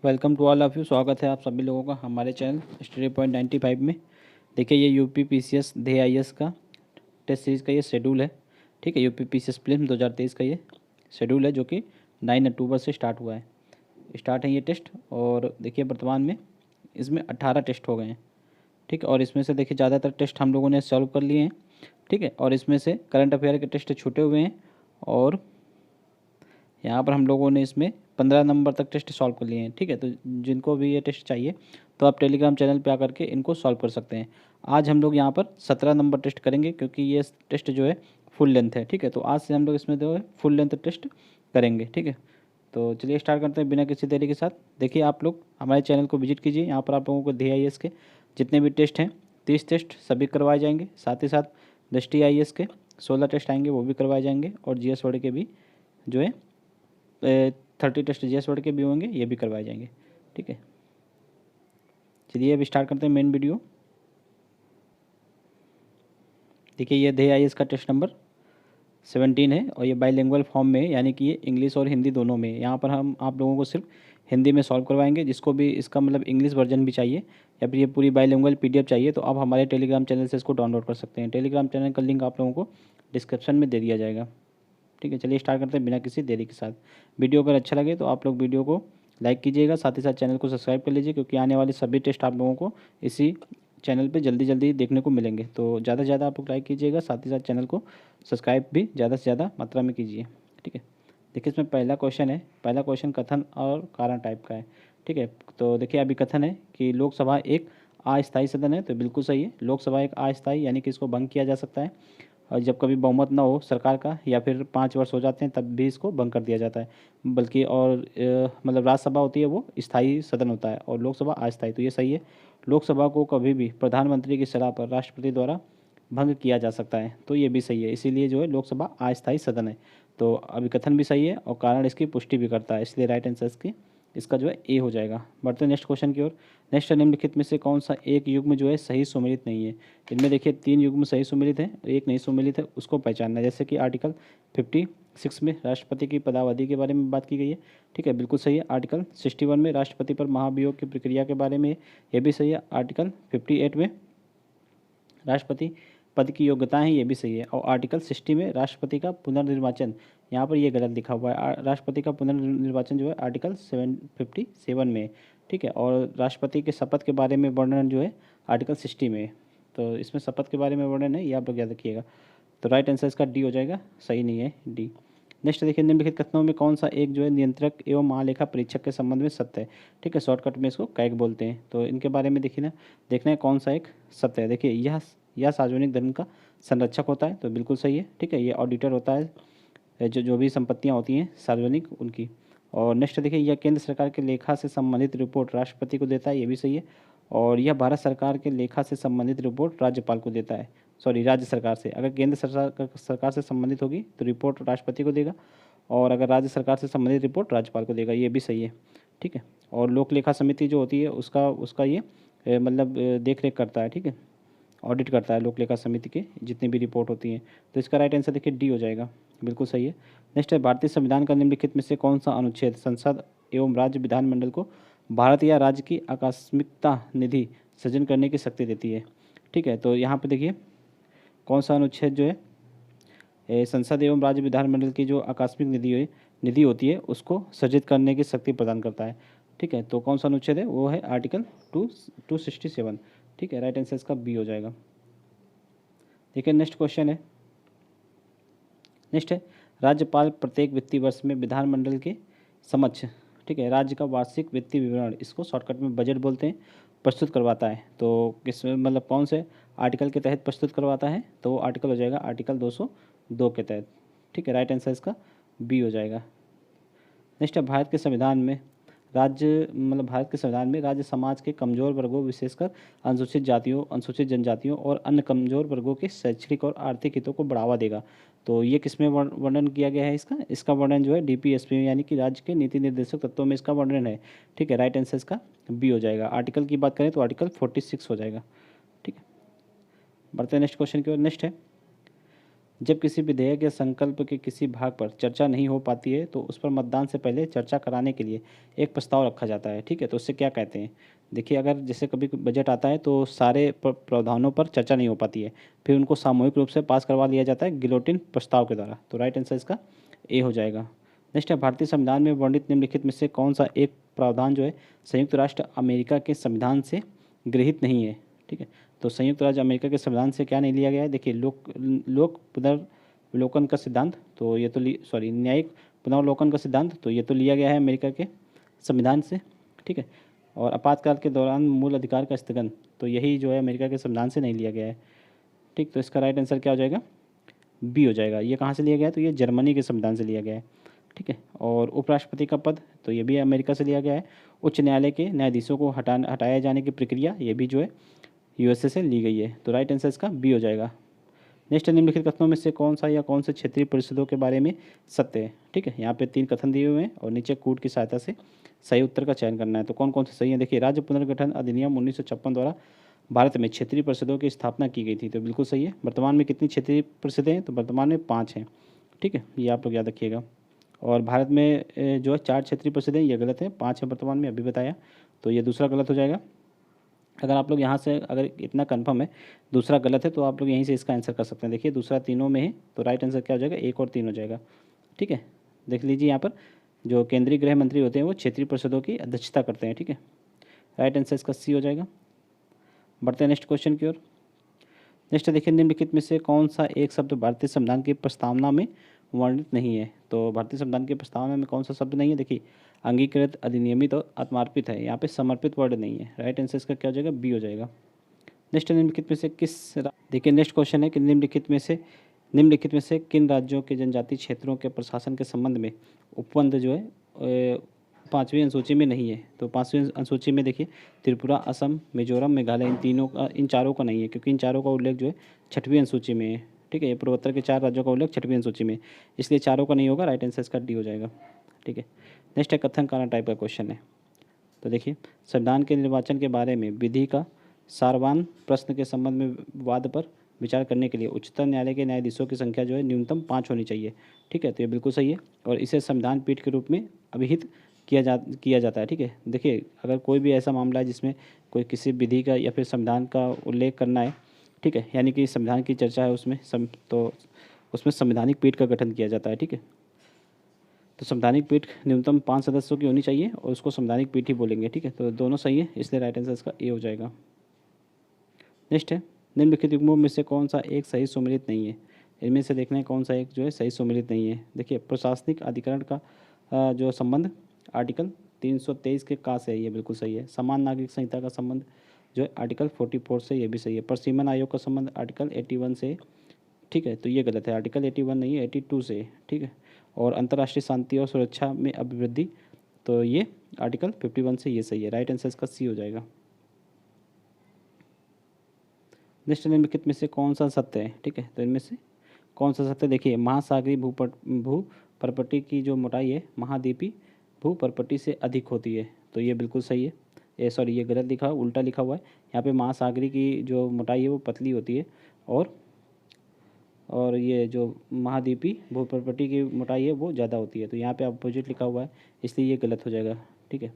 Welcome to all of you. स्वागत है आप सभी लोगों का हमारे चैनल स्टडी पॉइंट 95 में। देखिए ये यूपी पीसीएस DIS का टेस्ट सीरीज़ का ये शेड्यूल है। ठीक है, यूपी पीसीएस प्रीलिम्स 2023 का ये शेड्यूल है जो कि 9 अक्टूबर से स्टार्ट हुआ है। स्टार्ट है ये टेस्ट और देखिए वर्तमान में इसमें 18 टेस्ट हो गए हैं। ठीक है, और इसमें से देखिए ज़्यादातर टेस्ट हम लोगों ने सॉल्व कर लिए हैं। ठीक है, और इसमें से करंट अफेयर के टेस्ट छूटे हुए हैं और यहाँ पर हम लोगों ने इसमें 15 नंबर तक टेस्ट सॉल्व कर लिए हैं। ठीक है, तो जिनको भी ये टेस्ट चाहिए तो आप टेलीग्राम चैनल पे आकर के इनको सॉल्व कर सकते हैं। आज हम लोग यहाँ पर 17 नंबर टेस्ट करेंगे क्योंकि ये टेस्ट जो है फुल लेंथ है। ठीक है, तो आज से हम लोग इसमें जो है फुल लेंथ टेस्ट करेंगे। ठीक है, तो चलिए स्टार्ट करते हैं बिना किसी देरी के साथ। देखिए आप लोग हमारे चैनल को विजिट कीजिए। यहाँ पर आप लोगों को DIS के जितने भी टेस्ट हैं 30 टेस्ट सभी करवाए जाएंगे। साथ ही साथ दृष्टि IAS के 16 टेस्ट आएंगे, वो भी करवाए जाएंगे। और GS वर्ड के भी जो है 30 टेस्ट GS वर्ड के भी होंगे, ये भी करवाए जाएंगे। ठीक है, चलिए अब स्टार्ट करते हैं मेन वीडियो। देखिए ये DIS का टेस्ट नंबर 17 है और ये बाईलिंगुअल फॉर्म में है, यानी कि ये इंग्लिश और हिंदी दोनों में है। यहाँ पर हम आप लोगों को सिर्फ हिंदी में सॉल्व करवाएंगे। जिसको भी इसका मतलब इंग्लिश वर्जन भी चाहिए या फिर ये पूरी बाईलिंगुअल PDF चाहिए तो आप हमारे टेलीग्राम चैनल से इसको डाउनलोड कर सकते हैं। टेलीग्राम चैनल का लिंक आप लोगों को डिस्क्रिप्शन में दे दिया जाएगा। ठीक है, चलिए स्टार्ट करते हैं बिना किसी देरी के साथ। वीडियो अगर अच्छा लगे तो आप लोग वीडियो को लाइक कीजिएगा, साथ ही साथ चैनल को सब्सक्राइब कर लीजिए क्योंकि आने वाले सभी टेस्ट आप लोगों को इसी चैनल पे जल्दी जल्दी देखने को मिलेंगे। तो ज़्यादा से ज़्यादा आप लोग लाइक कीजिएगा, साथ ही साथ चैनल को सब्सक्राइब भी ज़्यादा से ज़्यादा मात्रा में कीजिए। ठीक है, देखिए इसमें पहला क्वेश्चन है। पहला क्वेश्चन कथन और कारण टाइप का है। ठीक है, तो देखिए अभी कथन है कि लोकसभा एक अस्थायी सदन है, तो बिल्कुल सही है। लोकसभा एक अस्थायी यानी कि इसको भंग किया जा सकता है और जब कभी बहुमत ना हो सरकार का या फिर 5 वर्ष हो जाते हैं तब भी इसको भंग कर दिया जाता है। बल्कि और मतलब राज्यसभा होती है वो स्थायी सदन होता है और लोकसभा अस्थायी, तो ये सही है। लोकसभा को कभी भी प्रधानमंत्री की सलाह पर राष्ट्रपति द्वारा भंग किया जा सकता है, तो ये भी सही है। इसीलिए जो है लोकसभा अस्थायी सदन है। तो अभी कथन भी सही है और कारण इसकी पुष्टि भी करता है, इसलिए राइट आंसर इसका जो है ए हो जाएगा। बढ़ते हैं नेक्स्ट क्वेश्चन की ओर। नेक्स्ट निम्नलिखित में से कौन सा एक युग्म जो है सही सुमेलित नहीं है। इनमें देखिए 3 युग्म सही सुमेलित है, एक नहीं सुमेलित है, उसको पहचानना है। जैसे कि आर्टिकल 56 में राष्ट्रपति की पदावधि के बारे में बात की गई है। ठीक है, बिल्कुल सही है। आर्टिकल 61 में राष्ट्रपति पर महाभियोग की प्रक्रिया के बारे में ये भी सही है। आर्टिकल 58 में राष्ट्रपति पद की योग्यता है, ये भी सही है। और आर्टिकल 60 में राष्ट्रपति का पुनर्निर्वाचन, यहाँ पर ये गलत लिखा हुआ है। राष्ट्रपति का पुनर्निर्वाचन जो है आर्टिकल 57 में है। ठीक है, और राष्ट्रपति के शपथ के बारे में वर्णन जो है आर्टिकल 60 में है। तो इसमें शपथ के बारे में वर्णन है, ये आप लोग याद रखिएगा। तो राइट आंसर इसका डी हो जाएगा, सही नहीं है डी। नेक्स्ट देखिए निम्नलिखित कथनों में कौन सा एक जो है नियंत्रक एवं महालेखा परीक्षक के संबंध में सत्य है। ठीक है, शॉर्टकट में इसको कैग बोलते हैं। तो इनके बारे में देखिए ना, देखना है कौन सा एक सत्य है। देखिए यह सार्वजनिक धन का संरक्षक होता है, तो बिल्कुल सही है। ठीक है, ये ऑडिटर होता है जो भी संपत्तियाँ होती हैं सार्वजनिक उनकी। और नेक्स्ट देखिए यह केंद्र सरकार के लेखा से संबंधित रिपोर्ट राष्ट्रपति को देता है, ये भी सही है। और यह भारत सरकार के लेखा से संबंधित रिपोर्ट राज्यपाल को देता है। सॉरी, राज्य सरकार से। अगर केंद्र सरकार से संबंधित होगी तो रिपोर्ट राष्ट्रपति को देगा और अगर राज्य सरकार से संबंधित रिपोर्ट राज्यपाल को देगा, ये भी सही है। ठीक है, और लोक लेखा समिति जो होती है उसका उसका ये मतलब देख रेख करता है। ठीक है, ऑडिट करता है लोक लेखा समिति के जितनी भी रिपोर्ट होती हैं। तो इसका राइट आंसर देखिए डी हो जाएगा, बिल्कुल सही है। नेक्स्ट है भारतीय संविधान का निम्नलिखित में से कौन सा अनुच्छेद संसद एवं राज्य विधानमंडल को भारत या राज्य की आकस्मिकता निधि सृजन करने की शक्ति देती है। ठीक है, तो यहाँ पे देखिए कौन सा अनुच्छेद जो है संसद एवं राज्य विधानमंडल की जो आकस्मिक निधि होती है उसको सृजित करने की शक्ति प्रदान करता है। ठीक है, तो कौन सा अनुच्छेद है, वो है आर्टिकल 267। ठीक है, राइट आंसर इसका बी हो जाएगा। देखिए नेक्स्ट क्वेश्चन है। नेक्स्ट है राज्यपाल प्रत्येक वित्तीय वर्ष में विधानमंडल के समक्ष, ठीक है, राज्य का वार्षिक वित्तीय विवरण, इसको शॉर्टकट में बजट बोलते हैं, प्रस्तुत करवाता है। तो किस मतलब कौन से आर्टिकल के तहत प्रस्तुत करवाता है, तो वो आर्टिकल हो जाएगा आर्टिकल 202 के तहत। ठीक है, राइट आंसर इसका बी हो जाएगा। नेक्स्ट है भारत के संविधान में भारत के संविधान में राज्य समाज के कमजोर वर्गों विशेषकर अनुसूचित जातियों, अनुसूचित जनजातियों और अन्य कमजोर वर्गों के शैक्षणिक और आर्थिक हितों को बढ़ावा देगा। तो ये किसमें वर्णन किया गया है इसका वर्णन जो है DPSP में, यानी कि राज्य के नीति निर्देशक तत्वों में इसका वर्णन है। ठीक है, राइट आंसर इसका बी हो जाएगा। आर्टिकल की बात करें तो आर्टिकल 46 हो जाएगा। ठीक है, बढ़ते हैं नेक्स्ट क्वेश्चन की ओर। नेक्स्ट है जब किसी विधेयक या संकल्प के किसी भाग पर चर्चा नहीं हो पाती है तो उस पर मतदान से पहले चर्चा कराने के लिए एक प्रस्ताव रखा जाता है। ठीक है, तो उससे क्या कहते हैं? देखिए, अगर जैसे कभी बजट आता है तो सारे प्रावधानों पर चर्चा नहीं हो पाती है, फिर उनको सामूहिक रूप से पास करवा लिया जाता है गिलोटिन प्रस्ताव के द्वारा। तो राइट आंसर इसका ए हो जाएगा। नेक्स्ट है, भारतीय संविधान में वर्णित निम्नलिखित में से कौन सा एक प्रावधान जो है संयुक्त राष्ट्र अमेरिका के संविधान से गृहीत नहीं है? ठीक है, तो संयुक्त राज्य अमेरिका के संविधान से क्या नहीं लिया गया है? देखिए, लोक पुनर्विलोकन का सिद्धांत, तो ये तो सॉरी न्यायिक पुनर्विलोकन का सिद्धांत, तो ये तो लिया गया है अमेरिका के संविधान से। ठीक है, और आपातकाल के दौरान मूल अधिकार का स्थगन, तो यही जो है अमेरिका के संविधान से नहीं लिया गया है। ठीक, तो इसका राइट आंसर क्या हो जाएगा? बी हो जाएगा। ये कहाँ से लिया गया है? तो ये जर्मनी के संविधान से लिया गया है। ठीक है, और उपराष्ट्रपति का पद, तो ये भी अमेरिका से लिया गया है। उच्च न्यायालय के न्यायाधीशों को हटाया जाने की प्रक्रिया, ये भी जो है यूएसए से ली गई है। तो राइट आंसर इसका बी हो जाएगा। नेक्स्ट, निम्नलिखित कथनों में से कौन सा या कौन से क्षेत्रीय परिषदों के बारे में सत्य है? ठीक है, यहाँ पे 3 कथन दिए हुए हैं और नीचे कूट की सहायता से सही उत्तर का चयन करना है। तो कौन कौन से सही है? देखिए, राज्य पुनर्गठन अधिनियम 1956 द्वारा भारत में क्षेत्रीय परिषदों की स्थापना की गई थी, तो बिल्कुल सही है। वर्तमान में कितनी क्षेत्रीय परिषदें हैं? तो वर्तमान में 5 हैं। ठीक है, ये आप लोग याद रखिएगा। और भारत में जो है 4 क्षेत्रीय परिषदें, ये गलत है, 5 है वर्तमान में, अभी बताया, तो ये दूसरा गलत हो जाएगा। अगर आप लोग यहाँ से अगर इतना कंफर्म है दूसरा गलत है तो आप लोग यहीं से इसका आंसर कर सकते हैं। देखिए, दूसरा तीनों में है, तो राइट आंसर क्या हो जाएगा? 1 और 3 हो जाएगा। ठीक है, देख लीजिए यहाँ पर जो केंद्रीय गृह मंत्री होते हैं वो क्षेत्रीय परिषदों की अध्यक्षता करते हैं। ठीक है, राइट आंसर इसका सी हो जाएगा। बढ़ते हैं नेक्स्ट क्वेश्चन की ओर। नेक्स्ट देखिए, निम्नलिखित में से कौन सा एक शब्द भारतीय संविधान की प्रस्तावना में वर्णित नहीं है? तो भारतीय संविधान की प्रस्तावना में कौन सा शब्द नहीं है? देखिए, अंगीकृत, अधिनियमित और आत्मार्पित है, यहाँ पे समर्पित वर्ड नहीं है। राइट आंसर इसका क्या हो जाएगा? बी हो जाएगा। नेक्स्ट, निम्नलिखित में से देखिए नेक्स्ट क्वेश्चन है कि निम्नलिखित में से किन राज्यों के जनजातीय क्षेत्रों के प्रशासन के संबंध में उपबंध जो है 5वीं अनुसूची में नहीं है? तो 5वीं अनुसूची में देखिए त्रिपुरा, असम, मिजोरम, मेघालय, इन चारों का नहीं है, क्योंकि इन चारों का उल्लेख जो है 6वीं अनुसूची में है। ठीक है, ये पूर्वोत्तर के 4 राज्यों का उल्लेख 6वीं अनुसूची में, इसलिए चारों का नहीं होगा। राइट आंसर इसका डी हो जाएगा। ठीक है, नेक्स्ट है कथन कारण टाइप का क्वेश्चन है। तो देखिए, संविधान के निर्वाचन के बारे में विधि का सारवान प्रश्न के संबंध में वाद पर विचार करने के लिए उच्चतम न्यायालय के न्यायाधीशों की संख्या जो है न्यूनतम 5 होनी चाहिए। ठीक है, तो ये बिल्कुल सही है और इसे संविधान पीठ के रूप में अभिहित किया जाता है। ठीक है, देखिए, अगर कोई भी ऐसा मामला है जिसमें कोई किसी विधि का या फिर संविधान का उल्लेख करना है, ठीक है, यानी कि संविधान की चर्चा है उसमें तो उसमें संवैधानिक पीठ का गठन किया जाता है। ठीक है, तो संवैधानिक पीठ न्यूनतम 5 सदस्यों की होनी चाहिए और उसको संवैधानिक पीठ ही बोलेंगे। ठीक है, तो दोनों सही है, इसलिए राइट आंसर इसका ए हो जाएगा। नेक्स्ट है, निम्नलिखित युग्मों में से कौन सा एक सही सुमेलित नहीं है? इनमें से देखना है कौन सा एक जो है सही सुमेलित नहीं है। देखिए, प्रशासनिक अधिकरण का जो संबंध आर्टिकल 323 के का से है, ये बिल्कुल सही है। समान नागरिक संहिता का संबंध जो है आर्टिकल 44 से, ये भी सही है। प्रसीमन आयोग का संबंध आर्टिकल 81 से। ठीक है, तो ये गलत है, आर्टिकल 81 नहीं है, 82 से है। ठीक है, और अंतर्राष्ट्रीय शांति और सुरक्षा में अभिवृद्धि, तो ये आर्टिकल 51 से, ये सही है। राइट आंसर इसका सी हो जाएगा। नेक्स्ट, निम्नलिखित में से कौन सा सत्य है? ठीक है, तो इनमें से कौन सा सत्य? देखिए, महासागरीय भू परपट्टी की जो मोटाई है महाद्वीपीय भू परपट्टी से अधिक होती है, तो ये बिल्कुल सही है। ये गलत लिखा, उल्टा लिखा हुआ है। यहाँ पे महासागरीय की जो मोटाई है वो पतली होती है और ये जो महाद्वीपीय भू परपट्टी की मोटाई है वो ज़्यादा होती है, तो यहाँ पे अपोजिट लिखा हुआ है, इसलिए ये गलत हो जाएगा। ठीक है,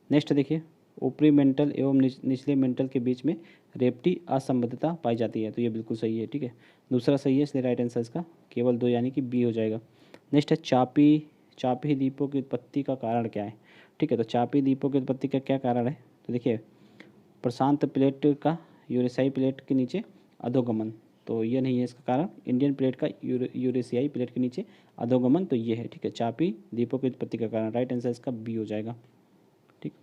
नेक्स्ट देखिए, ऊपरी मेंटल एवं निचले मेंटल के बीच में रेप्टी असंबद्धता पाई जाती है, तो ये बिल्कुल सही है। ठीक है, दूसरा सही है, इसलिए राइट आंसर इसका केवल 2 यानी कि बी हो जाएगा। नेक्स्ट है, चापी द्वीपों की उत्पत्ति का कारण क्या है? ठीक है, तो चापी द्वीपों की उत्पत्ति का क्या कारण है? तो देखिए, प्रशांत प्लेट का यूरेशियाई प्लेट के नीचे अधोगमन, तो ये नहीं है इसका कारण। इंडियन प्लेट का यूरेशियाई प्लेट के नीचे अधोगमन, तो ये है। ठीक है, चापी द्वीपों की उत्पत्ति का कारण, राइट आंसर इसका बी हो जाएगा। ठीक,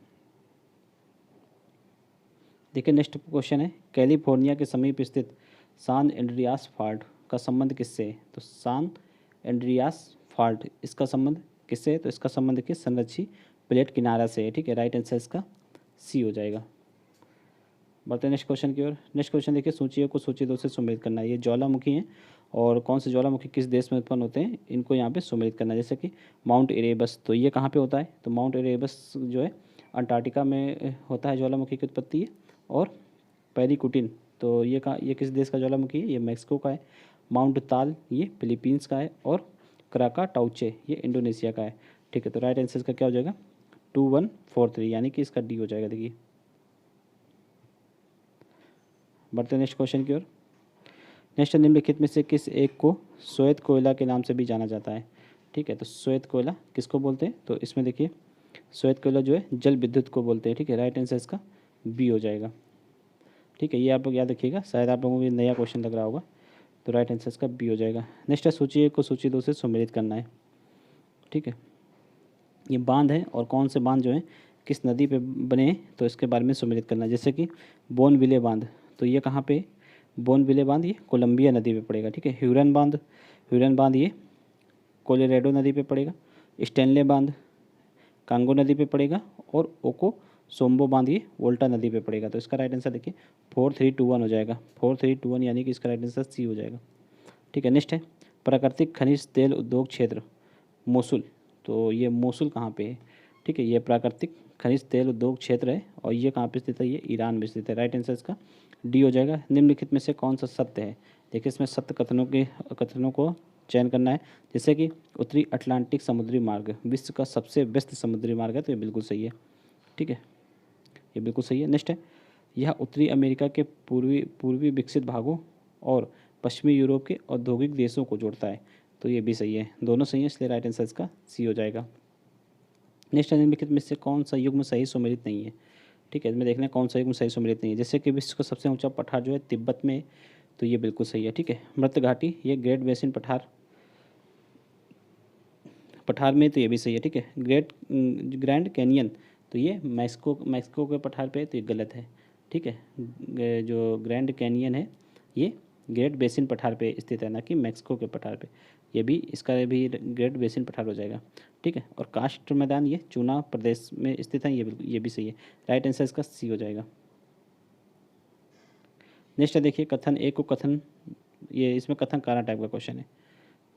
देखिए नेक्स्ट क्वेश्चन है, कैलिफोर्निया के समीप स्थित सान एंड्रियास फॉल्ट का संबंध किससे है? तो सान एंड्रियास फॉल्ट, इसका संबंध किससे है? तो इसका संबंध देखिए संरक्षी प्लेट किनारा से है। ठीक है, राइट आंसर इसका सी हो जाएगा। बढ़ते हैं नेक्स्ट क्वेश्चन की ओर। नेक्स्ट क्वेश्चन देखिए, सूचियों को सूची 2 से सम्मिलित करना है। ये ज्वालामुखी हैं और कौन से ज्वालामुखी किस देश में उत्पन्न होते हैं, इनको यहाँ पे सम्मिलित करना है। जैसे कि माउंट एरेबस, तो ये कहाँ पे होता है? तो माउंट एरेबस जो है अंटार्कटिका में होता है ज्वालामुखी की उत्पत्ति है। और पेरिकुटिन, तो ये किस देश का ज्वालामुखी है? ये मैक्सिको का है। माउंट ताल ये फिलीपींस का है, और क्राकाटाउचे ये इंडोनेशिया का है। ठीक है, तो राइट आंसर का क्या हो जाएगा 2143, यानी कि इसका डी हो जाएगा। देखिए बढ़ते नेक्स्ट क्वेश्चन की ओर। नेक्स्ट, निम्नलिखित में से किस एक को श्वेत कोयला के नाम से भी जाना जाता है। ठीक है, तो श्वेत कोयला किसको बोलते हैं, तो इसमें देखिए श्वेत कोयला जो है जल विद्युत को बोलते हैं। ठीक है, राइट आंसर इसका बी हो जाएगा। ठीक है, ये आप लोग याद रखिएगा, शायद आप लोगों को ये नया क्वेश्चन लग रहा होगा, तो राइट आंसर इसका बी हो जाएगा। नेक्स्ट है, सूची 1 को सूची 2 से सम्मिलित करना है। ठीक है, ये बांध है और कौन से बांध जो है किस नदी पे बने हैं, तो इसके बारे में सम्मिलित करना है। जैसे कि बोनविले बांध, तो ये कहाँ पे, बोनविले बांध ये कोलंबिया नदी पे पड़ेगा। ठीक है, ह्यूरन बांध ये कोलोराडो नदी पे पड़ेगा। स्टैनले बांध कांगो नदी पे पड़ेगा, और ओको सोम्बो बांध ये वोल्टा नदी पे पड़ेगा। तो इसका राइट आंसर देखिए 4321 हो जाएगा, 4321, यानी कि इसका राइट आंसर सी हो जाएगा। ठीक है, नेक्स्ट है, प्राकृतिक खनिज तेल उद्योग क्षेत्र मोसुल, तो ये मोसुल कहाँ पे है। ठीक है, ये प्राकृतिक खनिज तेल उद्योग क्षेत्र है, और ये कहाँ पे स्थित है, ये ईरान में स्थित है। राइट आंसर इसका डी हो जाएगा। निम्नलिखित में से कौन सा सत्य है। देखिए इसमें सत्य कथनों को चयन करना है। जैसे कि उत्तरी अटलांटिक समुद्री मार्ग विश्व का सबसे व्यस्त समुद्री मार्ग है, तो ये बिल्कुल सही है। ठीक है, ये बिल्कुल सही है। नेक्स्ट है, यह उत्तरी अमेरिका के पूर्वी विकसित भागों और पश्चिमी यूरोप के औद्योगिक देशों को जोड़ता है, तो ये भी सही है। दोनों सही है, इसलिए राइट आंसर इसका सी हो जाएगा। नेक्स्ट, निम्नलिखित में से कौन सा युग्म सही सुमेलित नहीं है। ठीक है, इसमें देखना है कौन सा युग्म सही सुमेलित नहीं है। जैसे कि विश्व का सबसे ऊंचा पठार जो है तिब्बत में, तो ये बिल्कुल सही है। ठीक है, मृत घाटी ये ग्रेट बेसिन पठार में, तो ये भी सही है। ठीक है, ग्रैंड कैनियन, तो ये मैक्सिको के पठार पे है, तो ये गलत है। ठीक है, जो ग्रैंड कैनियन है ये ग्रेट बेसिन पठार पे स्थित है, ना कि मैक्सिको के पठार पे। ये भी इसका भी ग्रेट बेसिन पठार हो जाएगा। ठीक है, और कास्ट मैदान ये चुनाव प्रदेश में स्थित है, ये भी सही है। राइट आंसर इसका सी हो जाएगा। नेक्स्ट है, देखिए कथन एक को कथन, ये इसमें कथन कारा टाइप का क्वेश्चन है।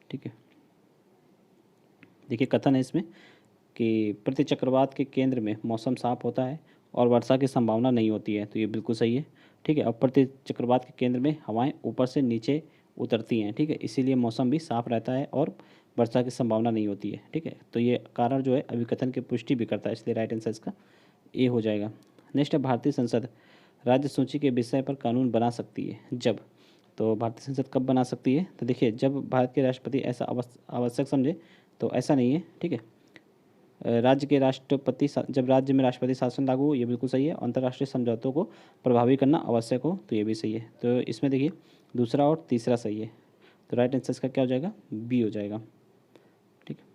ठीक है, देखिए कथन है इसमें कि प्रति चक्रवात के केंद्र में मौसम साफ होता है और वर्षा की संभावना नहीं होती है, तो ये बिल्कुल सही है। ठीक है, और प्रति चक्रवात के केंद्र में हवाएं ऊपर से नीचे उतरती हैं। ठीक है, इसीलिए मौसम भी साफ रहता है और वर्षा की संभावना नहीं होती है। ठीक है, तो ये कारण जो है अभिकथन की पुष्टि भी करता है, इसलिए राइट आंसर इसका ए हो जाएगा। नेक्स्ट है, भारतीय संसद राज्य सूची के विषय पर कानून बना सकती है जब, तो भारतीय संसद कब बना सकती है, तो देखिए जब भारत के राष्ट्रपति ऐसा आवश्यक समझे, तो ऐसा नहीं है। ठीक है, जब राज्य में राष्ट्रपति शासन लागू हो, ये बिल्कुल सही है। अंतर्राष्ट्रीय समझौतों को प्रभावी करना आवश्यक हो, तो ये भी सही है। तो इसमें देखिए दूसरा और तीसरा सही है, तो राइट आंसर का क्या हो जाएगा बी हो जाएगा। ठीक है,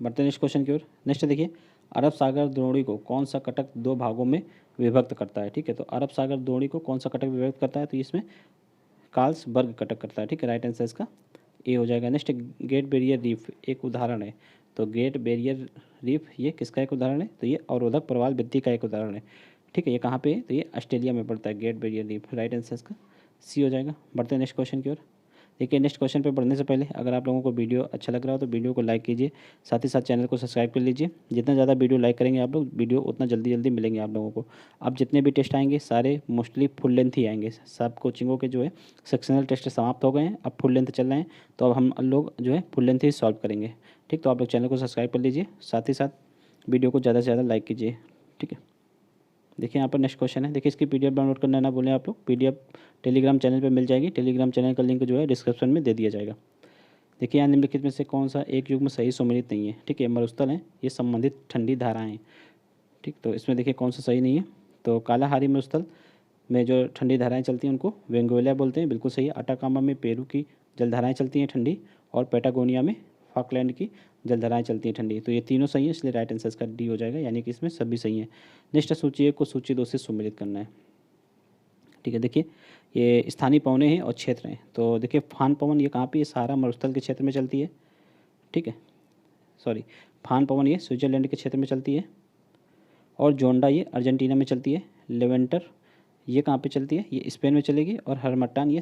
बढ़ते हैं नेक्स्ट क्वेश्चन की ओर। नेक्स्ट देखिए, अरब सागर द्रोणी को कौन सा कटक दो भागों में विभक्त करता है। ठीक है, तो अरब सागर द्रोणी को कौन सा कटक विभक्त करता है, तो इसमें कार्ल्सबर्ग कटक करता है। ठीक है, राइट आंसर इसका ए हो जाएगा। नेक्स्ट, ग्रेट बैरियर रीफ एक उदाहरण है, तो ग्रेट बैरियर रीफ ये किसका एक उदाहरण है, तो ये अवरोधक प्रवाल भित्ति का एक उदाहरण है। ठीक है, ये कहाँ पे है, तो ये ऑस्ट्रेलिया में पड़ता है great barrier reef. Right answer इसका सी हो जाएगा। बढ़ते हैं नेक्स्ट क्वेश्चन की ओर। देखिए नेक्स्ट क्वेश्चन पे बढ़ने से पहले अगर आप लोगों को वीडियो अच्छा लग रहा हो तो वीडियो को लाइक कीजिए, साथ ही साथ चैनल को सब्सक्राइब कर लीजिए। जितना ज़्यादा वीडियो लाइक करेंगे आप लोग, वीडियो उतना जल्दी जल्दी मिलेंगे आप लोगों को। अब जितने भी टेस्ट आएंगे सारे मोस्टली फुल लेंथ ही आएंगे। सब कोचिंगों के जो है सेक्शनल टेस्ट समाप्त हो गए हैं, अब फुल लेंथ चल रहे हैं, तो अब हम लोग जो है फुल लेंथ ही सॉल्व करेंगे। ठीक, तो आप लोग चैनल को सब्सक्राइब कर लीजिए, साथ ही साथ वीडियो को ज़्यादा से ज़्यादा लाइक कीजिए। ठीक है, देखिए यहाँ पर नेक्स्ट क्वेश्चन है। देखिए इसकी पीडीएफ डाउनलोड करना ना भूलें आप लोग, पीडीएफ टेलीग्राम चैनल पे मिल जाएगी। टेलीग्राम चैनल का लिंक जो है डिस्क्रिप्शन में दे दिया जाएगा। देखिए यहाँ निम्नलिखित में से कौन सा एक युग्म सही सम्मिलित नहीं है। ठीक है, मरुस्थल है ये संबंधित ठंडी धाराएँ। ठीक, तो इसमें देखिए कौन सा सही नहीं है, तो कालाहारी मरुस्थल में जो ठंडी धाराएँ चलती हैं उनको वेंगोलिया बोलते हैं, बिल्कुल सही है। अटाकामा में पेरू की जलधाराएँ चलती हैं ठंडी, और पैटागोनिया में फॉकलैंड की जलधाराएँ चलती हैं ठंडी, तो ये तीनों सही है, इसलिए राइट आंसर इसका डी हो जाएगा, यानी कि इसमें सभी सही है। नेक्स्ट सूची 1 को सूची 2 से सम्मिलित करना है। ठीक है, देखिए ये स्थानीय पवनें हैं और क्षेत्र हैं, तो देखिए फान पवन ये कहाँ पे, ये सहारा मरुस्थल के क्षेत्र में चलती है। ठीक है, सॉरी, फान पवन ये स्विट्जरलैंड के क्षेत्र में चलती है, और जोंडा ये अर्जेंटीना में चलती है। लेवेंटर ये कहाँ पे चलती है, ये स्पेन में चलेगी, और हरमट्टान ये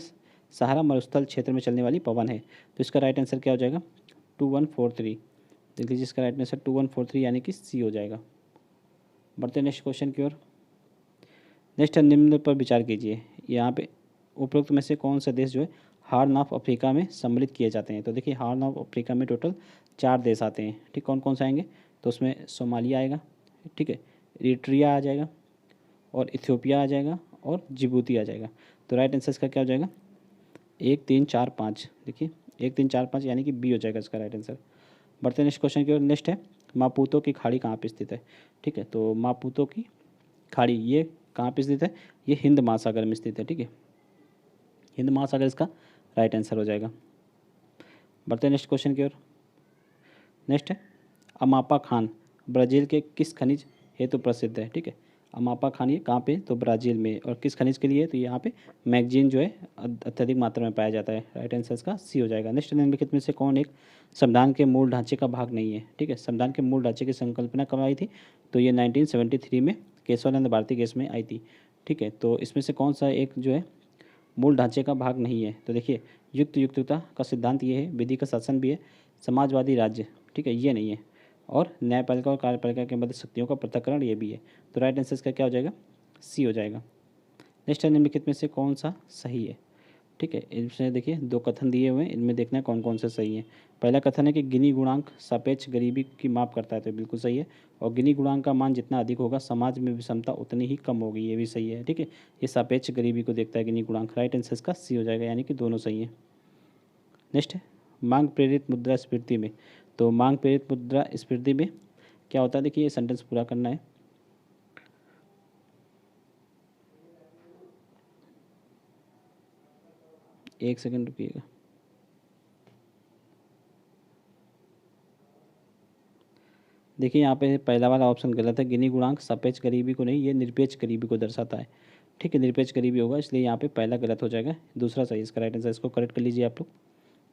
सहारा मरुस्थल क्षेत्र में चलने वाली पवन है। तो इसका राइट आंसर क्या हो जाएगा 2143। देख लीजिए इसका राइट आंसर 2143, यानी कि सी हो जाएगा। बढ़ते हैं नेक्स्ट क्वेश्चन की ओर। नेक्स्ट है निम्न पर विचार कीजिए। यहाँ पे उपरोक्त में से कौन सा देश जो है हार्न ऑफ अफ्रीका में सम्मिलित किए जाते हैं। तो देखिए हार्न ऑफ अफ्रीका में टोटल 4 देश आते हैं। ठीक, कौन कौन से आएंगे? तो उसमें सोमालिया आएगा, ठीक है, इरिट्रिया आ जाएगा, और इथियोपिया आ जाएगा, और जिबूती आ जाएगा। तो राइट आंसर इसका क्या हो जाएगा? 1 3 4 5। देखिए 1 3 4 5 यानी कि बी हो जाएगा इसका राइट आंसर। बढ़ते नेक्स्ट क्वेश्चन की ओर। नेक्स्ट है मापुतो की खाड़ी कहाँ पे स्थित है? ठीक है, तो मापुतो की खाड़ी ये कहाँ पे स्थित है? ये हिंद महासागर में स्थित है। ठीक है, हिंद महासागर इसका राइट आंसर हो जाएगा। बढ़ते नेक्स्ट क्वेश्चन की ओर। नेक्स्ट है अमापा खान ब्राज़ील के किस खनिज हेतु प्रसिद्ध है? ठीक है, अमापा खान ये कहाँ पे? तो ब्राज़ील में। और किस खनिज के लिए? तो यहाँ पे मैगजीन जो है अत्यधिक मात्रा में पाया जाता है। राइट आंसर इसका सी हो जाएगा। नेक्स्ट निम्नलिखित में से कौन एक संविधान के मूल ढांचे का भाग नहीं है? ठीक है, संविधान के मूल ढांचे की संकल्पना कब आई थी? तो ये 1973 में केशवानंद भारती केस में आई थी। ठीक है, तो इसमें से कौन सा एक जो है मूल ढांचे का भाग नहीं है? तो देखिए युक्तता का सिद्धांत ये है, विधि का शासन भी है, समाजवादी राज्य, ठीक है, ये नहीं है, और न्यायपालिका और कार्यपालिका के मध्य शक्तियों का पृथक्करण ये भी है। तो राइट आंसर इसका क्या हो जाएगा? सी हो जाएगा। नेक्स्ट है निम्नलिखित में से कौन सा सही है? ठीक है, इसमें देखिए 2 कथन दिए हुए हैं, इनमें देखना है कौन कौन से सही है। पहला कथन है कि गिनी गुणांक सापेक्ष गरीबी की माप करता है, तो बिल्कुल सही है। और गिनी गुणांक का मान जितना अधिक होगा समाज में विषमता उतनी ही कम होगी, ये भी सही है। ठीक है, ये सापेक्ष गरीबी को देखता है गिनी गुणांक। राइट आंसर इसका सी हो जाएगा, यानी कि दोनों सही है। नेक्स्ट है मांग प्रेरित मुद्रास्फीति में। तो मांग प्रेरित मुद्रास्फीति में क्या होता है? देखिए ये सेंटेंस पूरा करना है। एक सेकंड रुकिएगा। देखिए यहाँ पे पहला वाला ऑप्शन गलत है। गिनी गुणांक सापेक्ष गरीबी को नहीं, ये निरपेक्ष गरीबी को दर्शाता है। ठीक है, निरपेक्ष गरीबी होगा, इसलिए यहाँ पे पहला गलत हो जाएगा, दूसरा सही इसका राइट आंसर। इसको करेक्ट कर लीजिए आप लोग।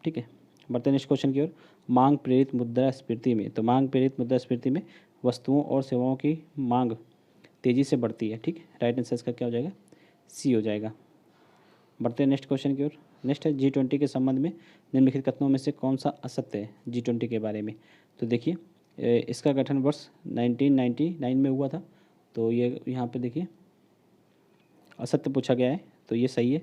ठीक है, बढ़ते नेक्स्ट क्वेश्चन की ओर। मांग प्रेरित मुद्रास्फीति में, तो मांग प्रेरित मुद्रास्फीति में वस्तुओं और सेवाओं की मांग तेज़ी से बढ़ती है। ठीक है, राइट आंसर इसका क्या हो जाएगा? सी हो जाएगा। बढ़ते हैं नेक्स्ट क्वेश्चन की ओर। नेक्स्ट है G20 के संबंध में निम्नलिखित कथनों में से कौन सा असत्य है G20 के बारे में? तो देखिए इसका गठन वर्ष 1999 में हुआ था, तो ये यहाँ पे देखिए असत्य पूछा गया है, तो ये सही है।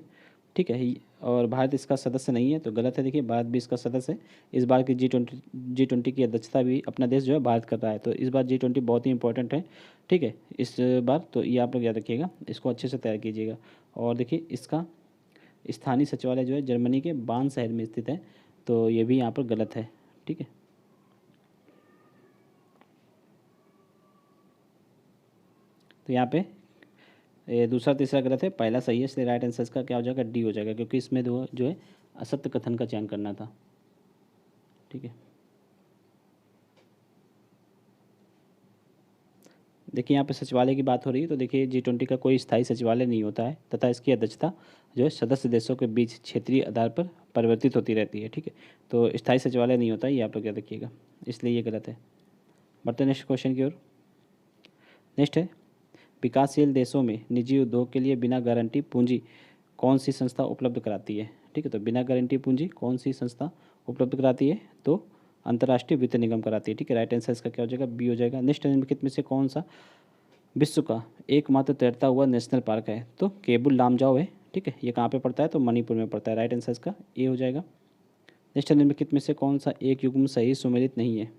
ठीक है, और भारत इसका सदस्य नहीं है, तो गलत है। देखिए भारत भी इसका सदस्य है। इस बार की G20 की अध्यक्षता भी अपना देश जो है भारत कर रहा है, तो इस बार G20 बहुत ही इंपॉर्टेंट है। ठीक है, इस बार तो ये आप लोग याद रखिएगा, इसको अच्छे से तैयार कीजिएगा। और देखिए इसका स्थानीय सचिवालय जो है जर्मनी के बान शहर में स्थित है, तो ये भी यहाँ पर गलत है। ठीक है, तो यहाँ पे ये दूसरा तीसरा गलत है, पहला सही है, इसलिए राइट आंसर इसका क्या हो जाएगा? डी हो जाएगा, क्योंकि इसमें दो जो है असत्य कथन का चयन करना था। ठीक है, देखिए यहाँ पे सचिवालय की बात हो रही है, तो देखिए G20 का कोई स्थायी सचिवालय नहीं होता है, तथा इसकी अध्यक्षता जो है सदस्य देशों के बीच क्षेत्रीय आधार पर परिवर्तित होती रहती है। ठीक है, तो स्थायी सचिवालय नहीं होता है, ये आप लोग याद रखिएगा, इसलिए ये गलत है। बढ़ते नेक्स्ट क्वेश्चन की ओर। नेक्स्ट है विकासशील देशों में निजी उद्योग के लिए बिना गारंटी पूंजी कौन सी संस्था उपलब्ध कराती है? ठीक है, तो बिना गारंटी पूंजी कौन सी संस्था उपलब्ध कराती है? तो अंतर्राष्ट्रीय वित्त निगम कराती है। ठीक है, राइट आंसर इसका क्या हो जाएगा? बी हो जाएगा। नेक्स्ट निम्नलिखित में से कौन सा विश्व का एकमात्र तैरता हुआ नेशनल पार्क है? तो केबुल लामजाओ है। ठीक है, ये कहाँ पे पड़ता है? तो मणिपुर में पड़ता है। राइट आंसर इसका ए हो जाएगा। नेक्स्ट निम्नलिखित में से कौन सा एक युग्म सही सुमेलित नहीं है?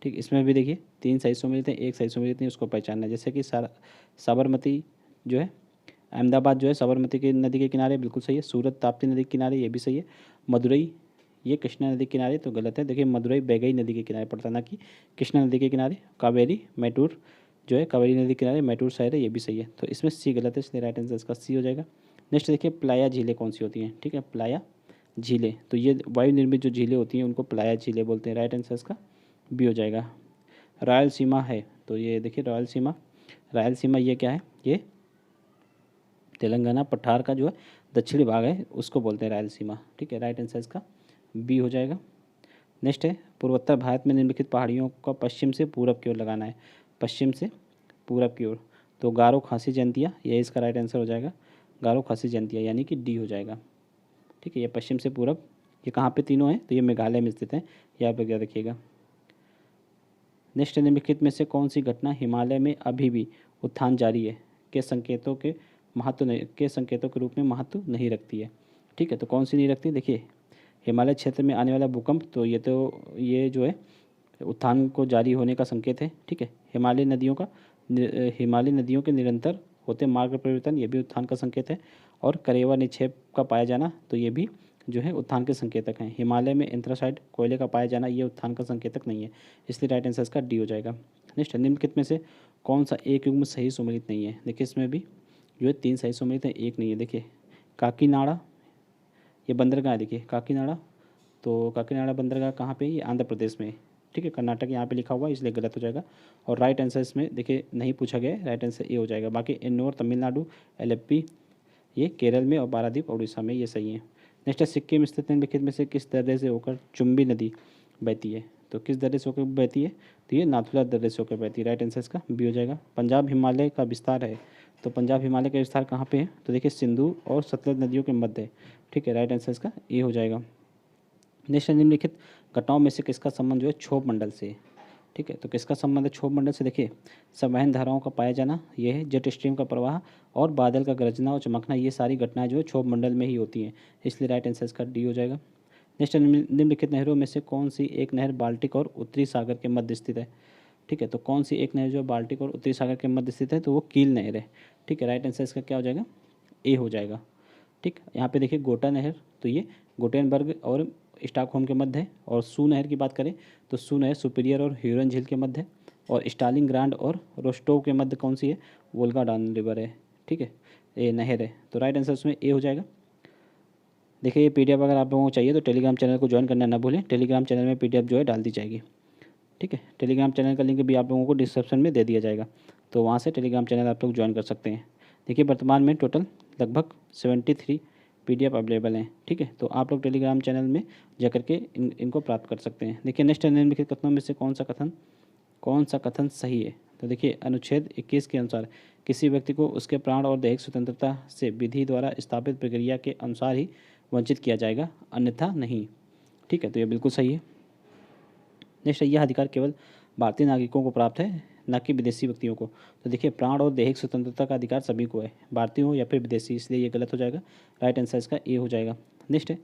ठीक, इसमें भी देखिए 3 सही सुमेलित हैं, एक सही सुमेलित नहीं, उसको पहचानना है। जैसे कि साबरमती जो है अहमदाबाद जो है साबरमती की नदी के किनारे, बिल्कुल सही है। सूरत ताप्ती नदी के किनारे, ये भी सही है। मदुरई ये कृष्णा नदी के किनारे, तो गलत है। देखिए मदुरई बैगई नदी के किनारे पड़ता है, ना कि कृष्णा नदी के किनारे। कावेरी मैटूर जो है कावेरी नदी के किनारे मैटूर शहर है, ये भी सही है। तो इसमें सी गलत है, इसलिए राइट आंसर इसका सी हो जाएगा। नेक्स्ट देखिए प्लाया झीलें कौन सी होती हैं? ठीक है, प्लाया झीलें, तो ये वायु निर्मित जो झीलें होती हैं उनको प्लाया झीलें बोलते हैं। राइट आंसर इसका बी हो जाएगा। रायलसीमा है, तो ये देखिए रायलसीमा ये क्या है? ये तेलंगाना पठार का जो है दक्षिणी भाग है, उसको बोलते हैं रायलसीमा। ठीक है, राइट आंसर इसका बी हो जाएगा। नेक्स्ट है पूर्वोत्तर भारत में निम्नलिखित पहाड़ियों का पश्चिम से पूरब की ओर लगाना है। पश्चिम से पूरब की ओर, तो गारो खासी जयंतिया, ये इसका राइट आंसर हो जाएगा। गारो खासी जयंतिया यानी कि डी हो जाएगा। ठीक है, ये पश्चिम से पूरब, ये कहाँ पे तीनों हैं? तो ये मेघालय में स्थित है, ये आप लोग याद रखिएगा। नेक्स्ट निम्नलिखित में से कौन सी घटना हिमालय में अभी भी उत्थान जारी है? के संकेतों के संकेतों के रूप में महत्व नहीं रखती है। ठीक है, तो कौन सी नहीं रखती? देखिए, हिमालय क्षेत्र में आने वाला भूकंप, तो ये जो है उत्थान को जारी होने का संकेत है। ठीक है, हिमालय नदियों के निरंतर होते मार्ग परिवर्तन, ये भी उत्थान का संकेत है। और करेवा निक्षेप का पाया जाना, तो ये भी जो है उत्थान के संकेतक हैं। हिमालय में एंथ्रासाइट कोयले का पाया जाना, ये उत्थान का संकेतक नहीं है, इसलिए राइट आंसर इसका डी हो जाएगा। नेक्स्ट, निम्नलिखित में से कौन सा एक युग्म सही सुमेलित नहीं है? देखिए, इसमें भी जो है 3 सही सुमेलित हैं, एक नहीं है। देखिए, काकीनाड़ा, ये बंदरगाह है। देखिए, काकीनाड़ा, तो काकीनाड़ा बंदरगाह कहाँ पे है? ये आंध्र प्रदेश में है। ठीक है, कर्नाटक यहाँ पे लिखा हुआ है, इसलिए गलत हो जाएगा। और राइट आंसर इसमें देखिए नहीं पूछा गया है, राइट आंसर ए हो जाएगा। बाकी एन्नोर तमिलनाडु, एलेप्पी ये केरल में, और पारादीप उड़ीसा में, ये सही है। नेक्स्ट है, सिक्किम स्थित निम्नलिखित में से किस दर्रे से होकर चुम्बी नदी बहती है? तो किस दर्रे से होकर बहती है? तो ये नाथुला दर्रे से होकर बहती है। राइट आंसर इसका बी हो जाएगा। पंजाब हिमालय का विस्तार है, तो पंजाब हिमालय का विस्तार कहाँ पे है? तो देखिए, सिंधु और सतलज नदियों के मध्य है। ठीक है, राइट आंसर इसका ए हो जाएगा। नेक्स्ट, निम्नलिखित घटनाओं में से किसका संबंध जो है क्षोभ मंडल से? ठीक है, तो किसका संबंध है क्षोभ मंडल से? देखिए, संवहन धाराओं का पाया जाना, ये है जेट स्ट्रीम का प्रवाह, और बादल का गरजना और चमकना, ये सारी घटनाएं जो है क्षोभ मंडल में ही होती हैं, इसलिए राइट आंसर इसका डी हो जाएगा। नेक्स्ट, निम्नलिखित नहरों में से कौन सी एक नहर बाल्टिक और उत्तरी सागर के मध्य स्थित है? ठीक है, तो कौन सी एक नहर जो है बाल्टिक और उत्तरी सागर के मध्य स्थित है? तो वो कील नहर है। ठीक है, राइट आंसर इसका क्या हो जाएगा? ए हो जाएगा। ठीक, यहाँ पे देखिए गोटा नहर, तो ये गोटेनबर्ग और स्टॉकहोम के मध्य है। और सू नहर की बात करें तो सू नहर सुपीरियर और ह्यूरन झील के मध्य है। और स्टालिंग ग्रांड और रोस्टोव के मध्य कौन सी है? वोल्गा डॉन रिवर है। ठीक है, ये नहर है, तो राइट आंसर उसमें ए हो जाएगा। देखिए, ये पीडीएफ अगर आप लोगों को चाहिए तो टेलीग्राम चैनल को ज्वाइन करना ना भूलें, टेलीग्राम चैनल में पीडीएफ जो है डाल दी जाएगी। ठीक है, टेलीग्राम चैनल का लिंक भी आप लोगों को डिस्क्रिप्शन में दे दिया जाएगा, तो वहाँ से टेलीग्राम चैनल आप लोग ज्वाइन कर सकते हैं। देखिए, वर्तमान में टोटल लगभग 73 पीडीएफ अवेलेबल हैं। ठीक है, तो आप लोग टेलीग्राम चैनल में जा करके इनको प्राप्त कर सकते हैं। देखिए, नेक्स्ट निम्नलिखित कथनों में से कौन सा कथन सही है? तो देखिए, अनुच्छेद 21 के अनुसार किसी व्यक्ति को उसके प्राण और दैहिक स्वतंत्रता से विधि द्वारा स्थापित प्रक्रिया के अनुसार ही वंचित किया जाएगा, अन्यथा नहीं। ठीक है, तो ये बिल्कुल सही है। नेक्स्ट, यह अधिकार केवल भारतीय नागरिकों को प्राप्त है, न कि विदेशी व्यक्तियों को। तो देखिए, प्राण और दैहिक स्वतंत्रता का अधिकार सभी को है, भारतीय हो या फिर विदेशी, इसलिए ये गलत हो जाएगा। राइट आंसर इसका ए हो जाएगा। नेक्स्ट है,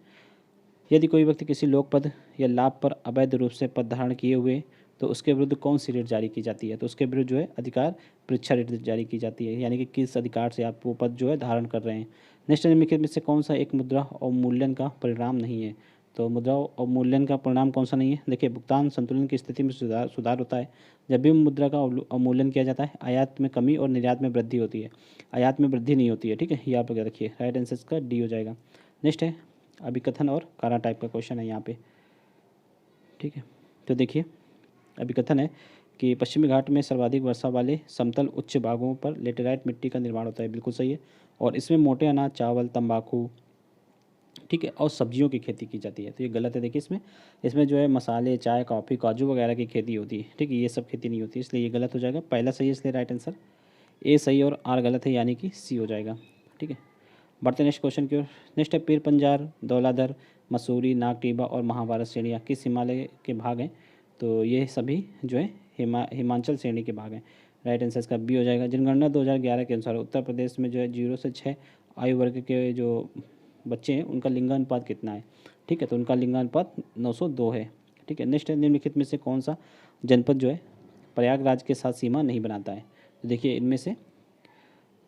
यदि कोई व्यक्ति किसी लोक पद या लाभ पर अवैध रूप से पद धारण किए हुए तो उसके विरुद्ध कौन सी रिट जारी की जाती है? तो उसके विरुद्ध जो है अधिकार परीक्षा रिट जारी की जाती है, यानी कि किस अधिकार से आप वो पद जो है धारण कर रहे हैं। नेक्स्ट, निम्नलिखित में से कौन सा एक मुद्रा अवमूल्यन का परिणाम नहीं है? तो मुद्रा अवमूल्यन का परिणाम कौन सा नहीं है? देखिए, भुगतान संतुलन की स्थिति में सुधार होता है जब भी मुद्रा का अवमूल्यन किया जाता है। आयात में कमी और निर्यात में वृद्धि होती है, आयात में वृद्धि नहीं होती है। ठीक है, ये आप लोग रखिए, राइट आंसर इसका डी हो जाएगा। नेक्स्ट है, अभिकथन और कारा टाइप का क्वेश्चन है यहाँ पे। ठीक है, तो देखिए, अभिकथन है कि पश्चिमी घाट में सर्वाधिक वर्षा वाले समतल उच्च भागों पर लेटेराइट मिट्टी का निर्माण होता है, बिल्कुल सही है। और इसमें मोटे अनाज, चावल, तंबाकू, ठीक है, और सब्जियों की खेती की जाती है, तो ये गलत है। देखिए, इसमें जो है मसाले, चाय, कॉफ़ी, काजू वगैरह की खेती होती है। ठीक है, ये सब खेती नहीं होती, इसलिए ये गलत हो जाएगा। पहला सही है, इसलिए राइट आंसर ए सही और आर गलत है, यानी कि सी हो जाएगा। ठीक है, बढ़ते नेक्स्ट क्वेश्चन की ओर। नेक्स्ट है, पीर पंजार, धौलाधर, मसूरी, नागटीबा और महाभारत श्रेणियाँ किस हिमालय के भाग हैं? तो ये सभी जो है हिमाचल श्रेणी के भाग हैं। राइट आंसर इसका बी हो जाएगा। जनगणना 2011 के अनुसार उत्तर प्रदेश में जो है 0 से 6 आयु वर्ग के जो बच्चे हैं उनका लिंगानुपात कितना है? ठीक है, तो उनका लिंगानुपात 902 है। ठीक है, नेक्स्ट है, निम्नलिखित में से कौन सा जनपद जो है प्रयागराज के साथ सीमा नहीं बनाता है? तो देखिए, इनमें से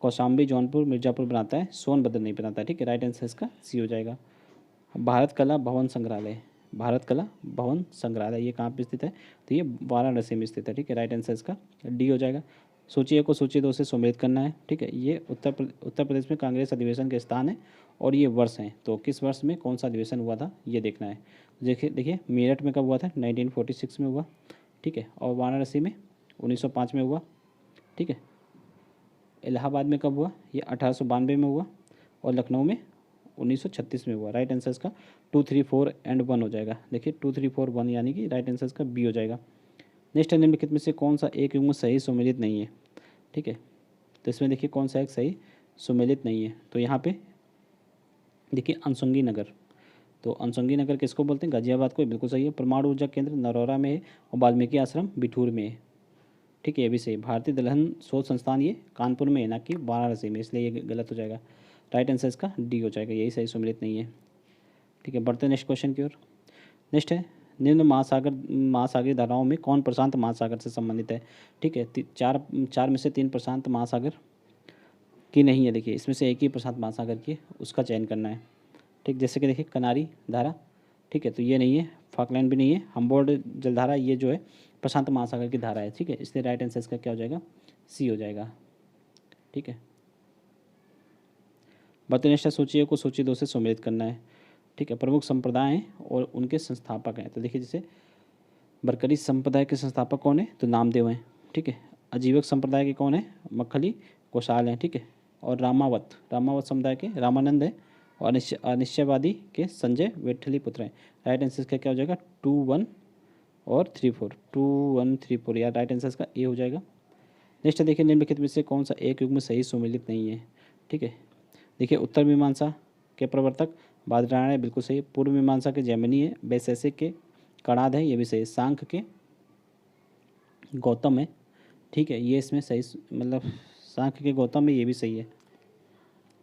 कौशाम्बी, जौनपुर, मिर्ज़ापुर बनाता है, सोनभद्र नहीं बनाता है। ठीक है, राइट आंसर इसका सी हो जाएगा। भारत कला भवन संग्रहालय, भारत कला भवन संग्रहालय ये कहाँ पे स्थित है? तो ये वाराणसी में स्थित है। ठीक है, राइट आंसर इसका डी हो जाएगा। सूची 1 को सूची 2 से सम्मिलित करना है। ठीक है, ये उत्तर प्रदेश में कांग्रेस अधिवेशन के स्थान है और ये वर्ष हैं, तो किस वर्ष में कौन सा अधिवेशन हुआ था ये देखना है। देखिए, मेरठ में कब हुआ था? 1946 में हुआ। ठीक है, और वाराणसी में 1905 में हुआ। ठीक है, इलाहाबाद में कब हुआ? ये 1892 में हुआ। और लखनऊ में 1936 में हुआ। राइट आंसर इसका 2, 3, 4 एंड 1 हो जाएगा। देखिए, 2, 3, 4, 1 यानी कि राइट आंसर इसका बी हो जाएगा। नेक्स्ट है, निम्नलिखित में से कौन सा एक युग्म सही सुमेलित नहीं है? ठीक है, तो इसमें देखिए कौन सा एक सही सुमेलित नहीं है? तो यहाँ पे देखिए, अनसुंगी नगर, तो अनसुंगी नगर किसको बोलते हैं? गाजियाबाद को, बिल्कुल सही है। परमाणु ऊर्जा केंद्र नरौरा में है और वाल्मीकि आश्रम बिठूर में है। ठीक है, ये भी सही। भारतीय दलहन शोध संस्थान ये कानपुर में है, ना कि वाराणसी में, इसलिए ये गलत हो जाएगा। राइट आंसर इसका डी हो जाएगा, यही सही सम्मिलित नहीं है। ठीक है, बढ़ते हैं नेक्स्ट क्वेश्चन की ओर। नेक्स्ट है, निम्न महासागरीय धाराओं में कौन प्रशांत महासागर से संबंधित है। ठीक है, चार चार में से 3 प्रशांत महासागर की नहीं है। देखिए इसमें से एक ही प्रशांत महासागर की है, उसका चयन करना है। ठीक, जैसे कि देखिए कनारी धारा, ठीक है, तो ये नहीं है। फाकलैंड भी नहीं है। हम्बोल्ट जलधारा ये जो है प्रशांत महासागर की धारा है। ठीक है, इसलिए राइट आंसर इसका क्या हो जाएगा, सी हो जाएगा। ठीक है, बतनिष्ठा सूची को सूची 2 से सम्मिलित करना है। ठीक है, प्रमुख संप्रदाय हैं और उनके संस्थापक हैं। तो देखिए जैसे बरकरी संप्रदाय के संस्थापक कौन है, तो नामदेव हैं। ठीक है, आजीवक संप्रदाय के कौन है, मक्खली कौशाल हैं। ठीक है, और रामावत समुदाय के रामानंद है। और अनिश्चयवादी के संजय वेठली पुत्र हैं। राइट आंसर इसका क्या हो जाएगा, 2, 1 और 3, 4, 2, 1, 3, 4, या राइट आंसर इसका ए हो जाएगा। नेक्स्ट देखिए, निम्नलिखित में से कौन सा एक युग में सही सुमेलित नहीं है। ठीक है, देखिए उत्तर मीमांसा के प्रवर्तक बादरायण है, बिल्कुल सही। पूर्व मीमांसा के जैमिनी है। वैशेषिक के कणाद है, ये भी सही। सांख्य के गौतम है। ठीक है, ये इसमें सही मतलब सांख्य के गौतम है, ये भी सही है।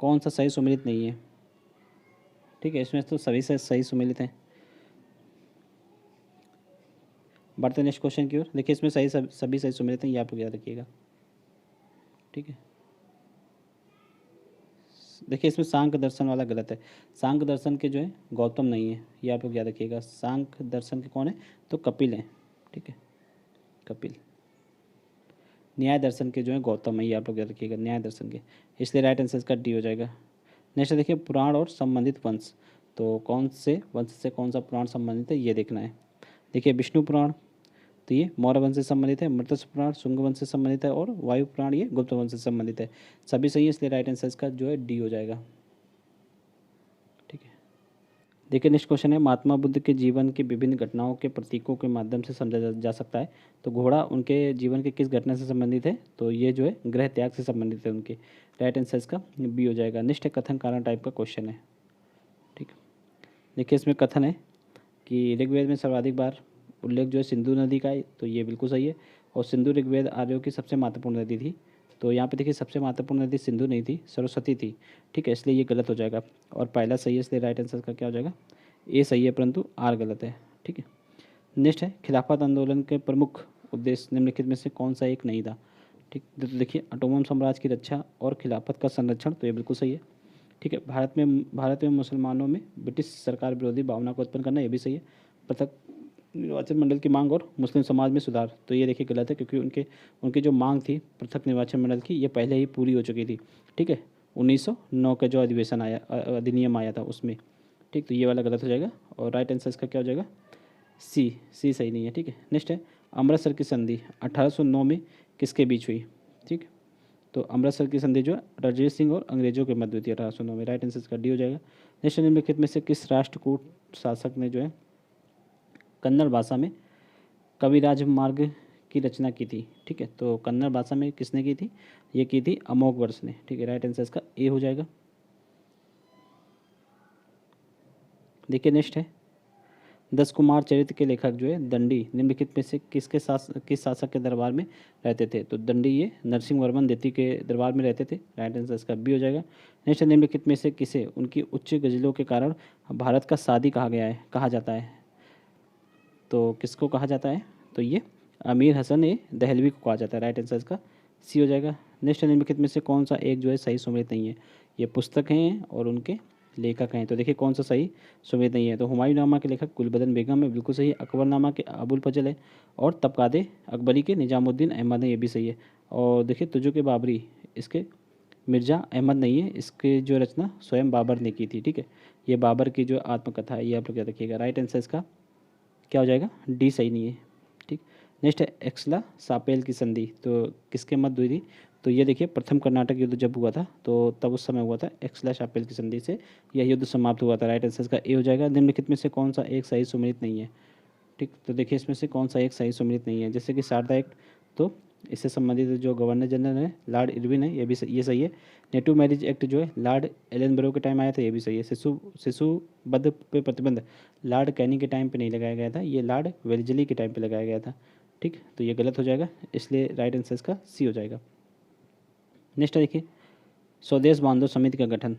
कौन सा सही सुमेलित नहीं है। ठीक है, इसमें तो सभी से सही सुमेलित हैं। बढ़ते नेक्स्ट क्वेश्चन की ओर। देखिए इसमें सभी सही सुमेलित हैं, ये आप लोग याद रखिएगा। ठीक है, देखिए इसमें सांख्य दर्शन वाला गलत है। सांख्य दर्शन के जो है गौतम नहीं है, ये आप लोग याद रखिएगा। सांख्य दर्शन के कौन है, तो कपिल हैं। ठीक है, कपिल। न्याय दर्शन के जो है गौतम है, ये आप लोग याद रखिएगा, न्याय दर्शन के। इसलिए राइट आंसर इसका डी हो जाएगा। नेक्स्ट देखिए, पुराण और संबंधित वंश। तो कौन से वंश से कौन सा पुराण संबंधित है, ये देखना है। देखिए विष्णु पुराण, तो ये मौर्य वंश से संबंधित है। मृत्स्य पुराण शुंग वंश से संबंधित है। और वायु पुराण ये गुप्त वंश से संबंधित है। सभी सही है, इसलिए राइट आंसर इसका जो है डी हो जाएगा। ठीक है, देखिए नेक्स्ट क्वेश्चन है, महात्मा बुद्ध के जीवन की विभिन्न घटनाओं के प्रतीकों के माध्यम से समझा जा सकता है। तो घोड़ा उनके जीवन के किस घटना से संबंधित है, तो ये जो है गृह त्याग से संबंधित है उनके। राइट आंसर इसका बी हो जाएगा। नेक्स्ट है, कथन कारण टाइप का क्वेश्चन है। ठीक है, देखिए इसमें कथन है कि ऋग्वेद में सर्वाधिक बार उल्लेख जो है सिंधु नदी का है, तो ये बिल्कुल सही है। और सिंधु ऋग्वेद आर्यों की सबसे महत्वपूर्ण नदी थी। तो यहाँ पे देखिए सबसे महत्वपूर्ण नदी सिंधु नहीं थी, सरस्वती थी। ठीक है, इसलिए ये गलत हो जाएगा। और पहला सही है, इसलिए राइट आंसर का क्या हो जाएगा, ए सही है, परंतु आर गलत है। ठीक है, नेक्स्ट है, खिलाफत आंदोलन के प्रमुख उद्देश्य निम्नलिखित में से कौन सा एक नहीं था। ठीक, तो देखिए ऑटोमन साम्राज्य की रक्षा और खिलाफत का संरक्षण, तो ये बिल्कुल सही है। ठीक है, भारत में मुसलमानों में ब्रिटिश सरकार विरोधी भावना को उत्पन्न करना, ये भी सही है। पृथक निर्वाचन मंडल की मांग और मुस्लिम समाज में सुधार, तो ये देखिए गलत है, क्योंकि उनकी जो मांग थी पृथक निर्वाचन मंडल की, ये पहले ही पूरी हो चुकी थी। ठीक है, 1909 का जो अधिनियम आया था उसमें। ठीक, तो ये वाला गलत हो जाएगा। और राइट आंसर इसका क्या हो जाएगा, सी सही नहीं है। ठीक है, नेक्स्ट है, अमृतसर की संधि 1809 में किसके बीच हुई। ठीक, तो अमृतसर की संधि जो है रणजीत सिंह और अंग्रेजों के मध्य हुई थी 1809 में। राइट आंसर इसका डी हो जाएगा। नेक्स्ट, निम्नलिखित में से किस राष्ट्रकूट शासक ने जो है कन्नड़ भाषा में कविराज मार्ग की रचना की थी। ठीक है, तो कन्नड़ भाषा में किसने की थी, ये की थी अमोघवर्ष ने। ठीक है, राइट आंसर इसका ए हो जाएगा। देखिए नेक्स्ट है, 10 कुमार चरित्र के लेखक जो है दंडी निम्नलिखित में से किस शासक के दरबार में रहते थे। तो दंडी ये नरसिंह वर्मन द्वितीय के दरबार में रहते थे। राइट आंसर इसका बी हो जाएगा। नेक्स्ट, निम्नलिखित में से किसे उनकी उच्च गजलों के कारण भारत का सादी कहा जाता है। तो किसको कहा जाता है, तो ये अमीर हसन ए दहलवी को कहा जाता है। राइट आंसर इसका सी हो जाएगा। नेक्स्ट, निम्नलिखित में से कौन सा एक जो है सही सुमेलित नहीं है। ये पुस्तक हैं और उनके लेखक हैं। तो देखिए कौन सा सही सुमेलित नहीं है, तो हुमायूंनामा के लेखक गुलबदन बेगम है, बिल्कुल सही है। अकबरनामा के अबुल फजल है। और तबकादे अकबरी के निजामुद्दीन अहमद है, ये भी सही है। और देखिए तुजो के बाबरी, इसके मिर्ज़ा अहमद नहीं है, इसके जो रचना स्वयं बाबर ने की थी। ठीक है, ये बाबर की जो आत्मकथा है, ये आप लोग याद रखिएगा। राइट आंसर इसका क्या हो जाएगा, डी सही नहीं है। ठीक, नेक्स्ट है, एक्सला सापेल की संधि तो किसके मध्य हुई थी। तो ये देखिए प्रथम कर्नाटक युद्ध जब हुआ था, तो तब उस समय हुआ था एक्सला सापेल की संधि से यह युद्ध समाप्त हुआ था। राइट आंसर का ए हो जाएगा। निम्नलिखित में से कौन सा एक सही सुमेलित नहीं है। ठीक, तो देखिए इसमें से कौन सा एक सही सुमेलित नहीं है, जैसे कि शारदा एक्ट, तो इससे संबंधित जो गवर्नर जनरल है लॉर्ड इरविन है, ये भी ये सही है। नेटिव मैरिज एक्ट जो है लॉर्ड एलनबरो के टाइम आया था, ये भी सही है। शिशु वध पे प्रतिबंध लॉर्ड कैनी के टाइम पे नहीं लगाया गया था, ये लॉर्ड वेल्जली के टाइम पे लगाया गया था। ठीक, तो ये गलत हो जाएगा, इसलिए राइट आंसर इसका सी हो जाएगा। नेक्स्ट देखिए, स्वदेश बांधो समिति का गठन,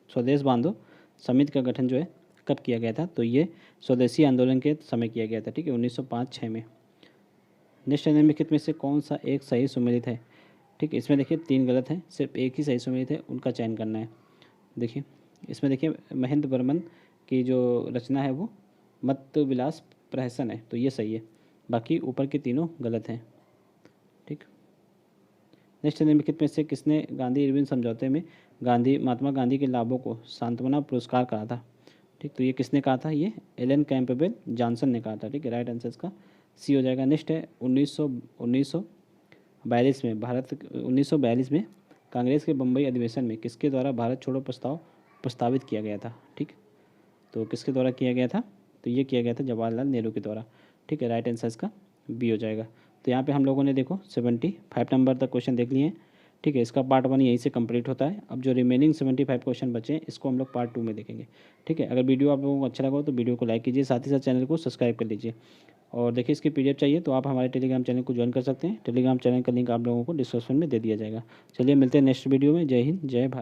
स्वदेश बांधो समिति का गठन जो है कब किया गया था, तो ये स्वदेशी आंदोलन के समय किया गया था। ठीक है, 1905-6 में। नेक्स्ट निम्नलिखित में से कौन सा एक सही सुमेलित है। ठीक है, इसमें देखिए 3 गलत हैं, सिर्फ एक ही सही सुमेलित है, उनका चयन करना है। देखिए इसमें देखिए महेंद्र बर्मन की जो रचना है वो मत विलास प्रहसन है, तो ये सही है, बाकी ऊपर के तीनों गलत हैं। ठीक, नेक्स्ट निम्नलिखित में से किसने गांधी इरविन समझौते में महात्मा गांधी के लाभों को सांत्वना पुरस्कार कहा था। ठीक, तो ये किसने कहा था, ये एलन कैंपबेल जॉनसन ने कहा था। ठीक है, राइट आंसर इसका सी हो जाएगा। नेक्स्ट है 1942 में 1942 में कांग्रेस के बम्बई अधिवेशन में किसके द्वारा भारत छोड़ो प्रस्ताव प्रस्तावित किया गया था। ठीक, तो किसके द्वारा किया गया था, तो ये किया गया था जवाहरलाल नेहरू के द्वारा। ठीक है, राइट आंसर इसका बी हो जाएगा। तो यहाँ पे हम लोगों ने देखो 75 नंबर तक क्वेश्चन देख लिए हैं। ठीक है, इसका पार्ट 1 यहीं से कंप्लीट होता है। अब जो रिमेनिंग 75 क्वेश्चन बचे हैं इसको हम लोग पार्ट 2 में देखेंगे। ठीक है, अगर वीडियो आप लोगों को अच्छा लगा हो तो वीडियो को लाइक कीजिए, साथ ही साथ चैनल को सब्सक्राइब कर लीजिए। और देखिए इसकी पीडीएफ चाहिए तो आप हमारे टेलीग्राम चैनल को ज्वाइन कर सकते हैं। टेलीग्राम चैनल का लिंक आप लोगों को डिस्क्रिप्शन में दे दिया जाएगा। चलिए मिलते हैं नेक्स्ट वीडियो में। जय हिंद, जय भारत।